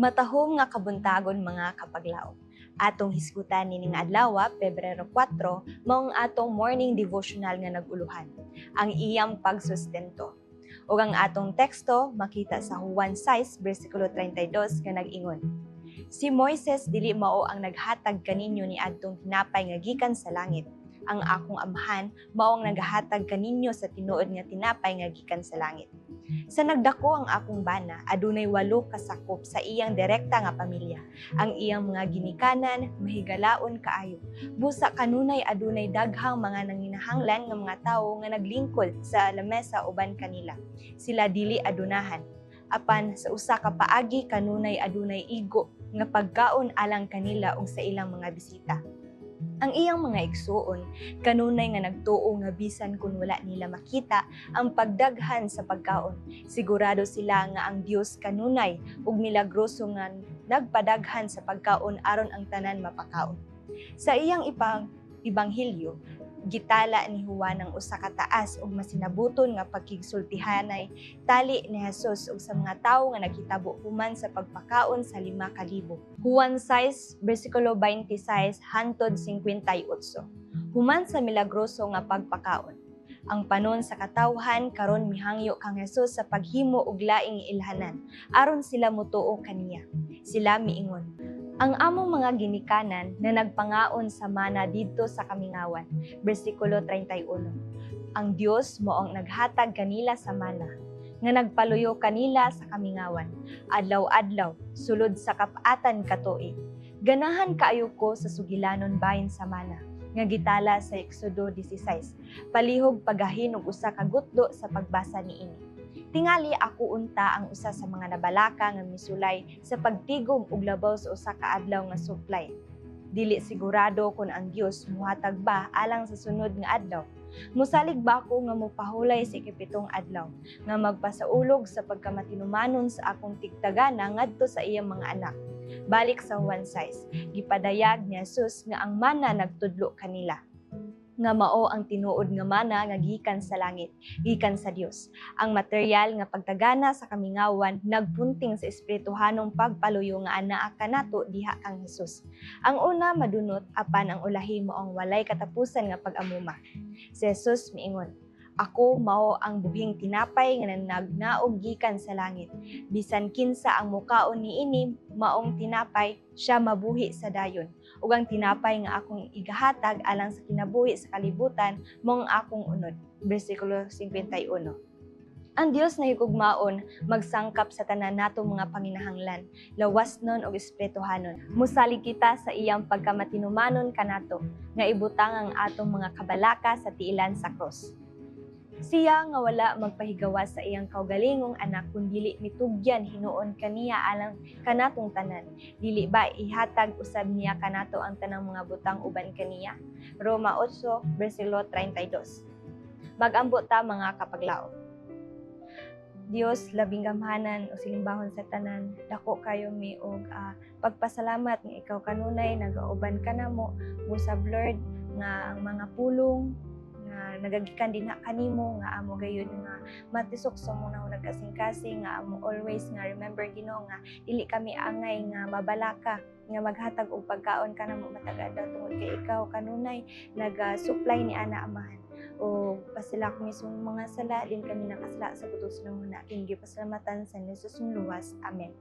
Matahom nga kabuntagon mga kapaglaom. Atong hisgutan nining adlaw, Pebrero 4, maong atong morning devotional nga naguluhan, ang iyang pagsustento. Ug ang atong teksto makita sa Juan 6 bersikulo 32 nga nag-ingon: Si Moises dili mao ang naghatag kaninyo ni adtong tinapay nga gikan sa langit. Ang akong amahan mao ang naghatag kaninyo sa tinuod nga tinapay nga gikan sa langit. Sa nagdako ang akong bana, adunay 8 kasakop sa iyang direkta nga pamilya. Ang iyang mga ginikanan mahigalaon kaayo. Busa kanunay adunay daghang mga nanginahanglan nga mga tawo nga naglingkod sa lamesa uban kanila. Sila dili adunahan. Apan sa usa ka paagi kanunay adunay igo nga pagkaon alang kanila ug sa ilang mga bisita. Ang iyang mga igsuon kanunay nga nagtuo nga bisan kun wala nila makita ang pagdaghan sa pagkaon, sigurado sila nga ang Dios kanunay ug milagroso nga nagpadaghan sa pagkaon aron ang tanan mapakaon. Sa iyang ibanghilyo, gitala ni Juan ang usa ka taas ug masinabuton nga pagkigsultihanay tali ni Hesus ug sa mga tawo nga naghitabo human sa pagpakaon sa 5,000. Juan 6 bersikulo 26 hangtod 58. Human sa milagroso nga pagpakaon, ang panon sa katawhan karon mihangyo kang Hesus sa paghimo og laing ilhanan aron sila motuo kaniya. Sila miingon: ang among mga ginikanan na nagpangaon sa mana didto sa kamingawan. Bersikulo 31. Ang Dios mo ang naghatag kanila sa mana, nga nagpaluyo kanila sa kamingawan, adlaw-adlaw, sulod sa kapatan katuig. Ganahan kaayo ko sa sugilanon bahin sa mana, nga gitala sa Exodo 16. Palihog pagahin og usa ka gutlo sa pagbasa niini. Tingali ako unta ang usa sa mga nabalaka nga misulay sa pagtigom og labaw sa usa ka adlaw nga supply. Dili sigurado kung ang Dios muhatag ba alang sa sunod nga adlaw. Musalig ba ako nga mopahulay sa ikapitong adlaw nga magpasaulog sa pagkamatinumanon sa akong tigtagana ngadto sa iyang mga anak. Balik sa Juan 6, gipadayag ni Jesus nga ang mana nagtudlo kanila, nga mao ang tinuod nga mana nga gikan sa langit, gikan sa Dios. Ang material nga pagtagana sa kamingawan nagpunting sa espirituhanong pagpaluyo nga anaa kanato diha kang Hesus. Ang una madunot apan ang ulahi mao ang walay katapusan nga pag-amuma. Si Hesus miingon: Ako mao ang buhing tinapay nga nagnaog gikan sa langit. Bisan kinsa ang mukaon niini maong tinapay, siya mabuhi sa dayon. Ug ang tinapay nga akong igahatag alang sa kinabuhi sa kalibutan mao ang akong unod. Bersikulo 51. Ang Dios na higugmaon magsangkap sa tanan natong mga panginahanglan, lawasnon ug espirituhanon. Musalig kita sa iyang pagkamatinumanon kanato nga ibutang ang atong mga kabalaka sa tiilan sa cross. Siya nga wala magpahigawa sa iyang kaugalingong anak kundi mitugyan hinuon kaniya alang kanatong tanan. Dili ba ihatag usab niya kanato ang tanang mga butang uban kaniya? Roma 8 bersikulo 32. Mag-ambot ta mga kapaglaom. Dios labing gamhanan o silimbahon sa tanan, dako kayo mi og pagpasalamat nga ikaw kanunay nagauban ka namo busab Lord nga ang mga pulong nga nagagikan din kanimo nga amo gayud nga matisok sa muna nagkasing-kasing nga amo always nga remember Ginoo nga dili kami angay nga mabalaka nga maghatag og pagkaon kanamo matagad daw tungod kay ikaw kanunay naga-supply ni ana amahan o pasila kami sa mga sala din kami nakasala sa butos ng muna king gipasalamatan sa Jesus ng luwas. Amen.